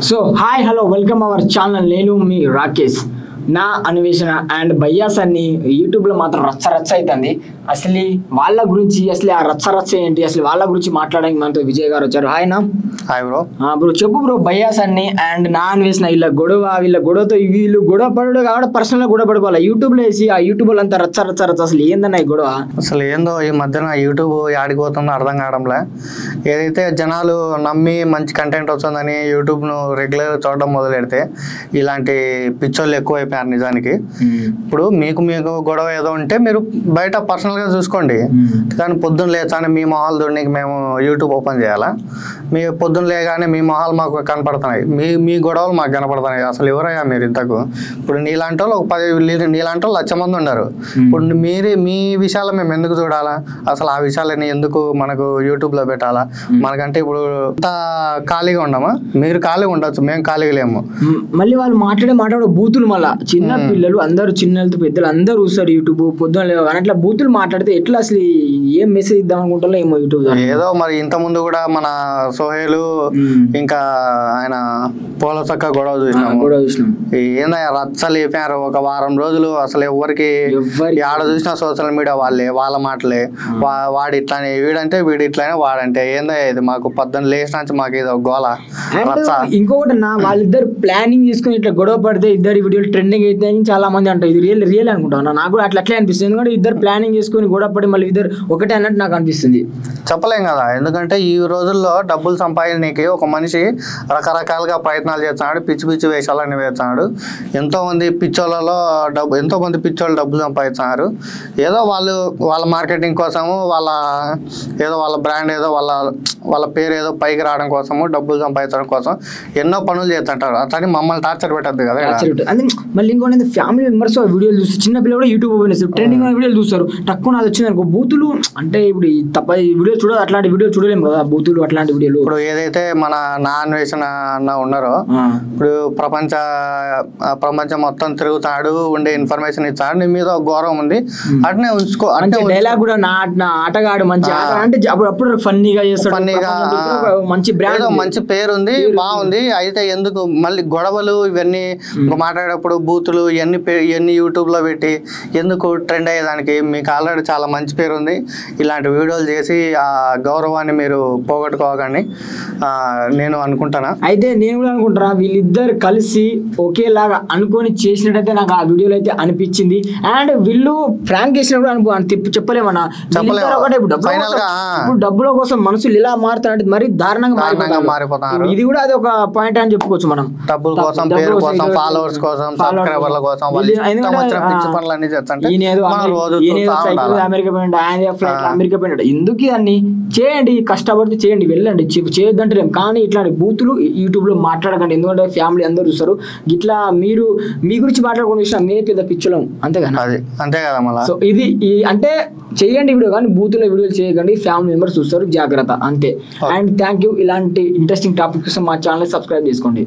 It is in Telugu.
So hi hello welcome our channel. నేను మీ రాకేష్. నా అన్వేషణ అండ్ బయ్యాస్ అన్ని యూట్యూబ్లో మాత్రం రచ్చ అవుతుంది. అసలు వాళ్ళ గురించి అసలు ఆ రచ్చ ఏంటి, అసలు వాళ్ళ గురించి మాట్లాడడానికి మనతో విజయ్ గారు వచ్చారు. హాయ్ నా. Hi bro. బ్రో చెప్పు బ్రో, బయ్యాస్ అన్ని అండ్ నా అన్వేషణ వీళ్ళ గొడవతో వీళ్ళు గొడవ పడడు కాబట్టి పర్సనల్గా గొడవ పడుకోవాలి. యూట్యూబ్లో వేసి ఆ యూట్యూబ్ అంతా రచ్చ అసలు ఏందన్నా ఈ గొడవ? అసలు ఏందో ఈ మధ్యన యూట్యూబ్ ఆడిపోతుందో అర్థం కావడంలే. ఏదైతే జనాలు నమ్మి మంచి కంటెంట్ వస్తుందని యూట్యూబ్ను రెగ్యులర్ చూడడం మొదలు పెడితే ఇలాంటి పిచ్చోళ్ళు ఎక్కువైపోయారు నిజానికి. ఇప్పుడు మీకు గొడవ ఏదో ఉంటే మీరు బయట పర్సనల్గా చూసుకోండి, కానీ పొద్దున్న లేచానే మీ మొహాలు చూడడానికి మేము యూట్యూబ్ ఓపెన్ చేయాలా? మీ పొద్దున్న లేగానే మీ మొహాలు మాకు కనపడుతున్నాయి, మీ గొడవలు మాకు కనపడుతున్నాయి. అసలు ఎవరయ్యా మీరు ఇంతకు? ఇప్పుడు నీలాంటి వాళ్ళు ఒక 10 నీలాంటి వాళ్ళు 1,00,000 మంది ఉన్నారు. ఇప్పుడు మీ విషయాలు మేము ఎందుకు చూడాలా? అసలు ఆ విషయాలని ఎందుకు మనకు యూట్యూబ్లో పెట్టాలా? మనకంటే ఇప్పుడు అంత ఖాళీగా ఉండమా? మీరు ఖాళీగా ఉండొచ్చు, మేము ఖాళీగా లేము. మళ్ళీ వాళ్ళు మాట్లాడే బూతులు, మళ్ళీ చిన్న పిల్లలు అందరూ, చిన్నలతో పెద్దలు అందరూ చూస్తారు యూట్యూబ్ పొద్దున లేవు కానీ అట్లా బూతులు మాట్లాడితే ఎట్లా? అసలు ఏం మెసేజ్ ఇద్దాం అనుకుంటారో ఏమో యూట్యూబ్. ఏదో మరి ఇంత ముందు కూడా మన సోహేలు ఇంకా ఆయన పూల చక్క గొడవ చూసినాం. ఏందయ్యా రచ్చలు అయిపోయారు ఒక వారం రోజులు. అసలు ఎవరికి ఆడ చూసినా సోషల్ మీడియా వాళ్ళ మాటలే. వాడు ఇట్లానే, వీడంటే వీడు ఇట్లానే, వాడంటే ఏందయ్యా ఇది? మాకు పొద్దున్న లేచినా మాకు ఇది గోల రచ్చ. ఇంకొకటి వాళ్ళిద్దరు ప్లానింగ్ చేసుకుని ఇట్లా గొడవ పడితే ఇద్దరు వీడియోలు ట్రెండింగ్ అయితే అని చాలా మంది అంటారు. ఇది రియల్ అనుకుంటాను. నాకు కూడా అట్లే అనిపిస్తుంది. ఎందుకంటే ఇద్దరు ప్లానింగ్ చేసుకుని గొడవ పడి మళ్ళీ ఇద్దరు ఒకటే అన్నట్టు నాకు అనిపిస్తుంది. చెప్పలేం కదా, ఎందుకంటే ఈ రోజుల్లో డబ్బులు సంపాదించడానికి ఒక మనిషి రకరకాలుగా ప్రయత్నాలు చేస్తున్నాడు, పిచ్చి వేషాలన్నీ వేస్తున్నాడు. ఎంతో మంది పిచ్చోళ్ళలో డబ్బులు సంపాదిస్తున్నారు. ఏదో వాళ్ళ మార్కెటింగ్ కోసము, వాళ్ళ బ్రాండ్ ఏదో వాళ్ళ పేరు ఏదో పైకి రావడం కోసము, డబ్బులు సంపాదించడం కోసం ఎన్నో పనులు చేస్తుంటారు. అట్లని మమ్మల్ని టార్చర్ పెట్టద్దు కదా. మళ్ళీ ఇంకోటి ఫ్యామిలీ మెంబర్స్ వీడియోలు చూస్తారు, చిన్న పిల్లలు కూడా యూట్యూబ్ ఓపెన్ చేస్తారు, ట్రెండింగ్ వీడియోలు చూస్తారు. తక్కువ నాది వచ్చింది అనుకో బూతులు, అంటే ఇప్పుడు తప్ప వీడియో చూడదు, అట్లాంటి వీడియో చూడలేము కదా బూతులు అట్లాంటి వీడియోలు. ఇప్పుడు ఏదైతే మన నా అన్వేషణ అన్న ఉన్నారో, ఇప్పుడు ప్రపంచం మొత్తం తిరుగుతాడు, ఉండే ఇన్ఫర్మేషన్ ఇస్తాడు, నీ మీద ఒక గౌరవం ఉంది, అట్నే ఉంచుకో. అంటే డైలాగ్ కూడా నా ఆటగాడు మంచి అంటే అప్పుడు ఫన్నీగా చేస్తాడు, ఫన్నీగా మంచి బ్రాండ్, మంచి పేరు ఉంది, బాగుంది. అయితే ఎందుకు మళ్ళీ గొడవలు ఇవన్నీ మాట్లాడేటప్పుడు బూతులు ఇవన్నీ యూట్యూబ్ లో పెట్టి ఎందుకు ట్రెండ్ అయ్యేదానికి? మీకు ఆల్రెడీ చాలా మంచి పేరు ఉంది. ఇలాంటి వీడియోలు చేసి ఆ గౌరవాన్ని మీరు పోగొట్టుకోకండి నేను అనుకుంటానా. అయితే నేను కూడా అనుకుంటున్నా వీళ్ళిద్దరు కలిసి ఒకేలాగా అనుకొని చేసినట్టయితే నాకు ఆ వీడియోలో అయితే అనిపించింది. అండ్ వీళ్ళు ఫ్రాంక్ చేసినప్పుడు చెప్పలేమన్నా, ఇప్పుడు డబ్బుల కోసం మనుషులు ఇలా మారుతారంటే మరి దారుణంగా మారిపోతారు. ఇది కూడా అది ఒక పాయింట్ అని చెప్పుకోవచ్చు మనం. డబ్బుల కోసం, పేరు కోసం, ఫాలోవర్స్ కోసం, సబ్స్క్రైబర్ల కోసం అమెరికా పోయినాడు, ఆయన ఫ్లైట్ అమెరికా పోయినాడు. ఎందుకు అన్ని చేయండి, కష్టపడితే చేయండి, వెళ్ళండి, చేయొద్దంటే. కానీ ఇట్లాంటి బూతులు యూట్యూబ్ లో మాట్లాడకండి, ఎందుకంటే ఫ్యామిలీ అందరూ చూస్తారు. ఇట్లా మీరు మీ గురించి మాట్లాడుకునే విషయం మే పెద్ద పిచ్చలం, అంతే కదా మళ్ళీ. సో ఇది అంటే చేయండి వీడియో, కానీ బూతుల వీడియోలు చేయకండి, ఫ్యామిలీ మెంబర్స్ చూస్తారు, జాగ్రత్త అంతే. And thank you. ఇలాంటి ఇంట్రెస్టింగ్ టాపిక్ కోసం మా ఛానల్ సబ్స్క్రైబ్ చేసుకోండి.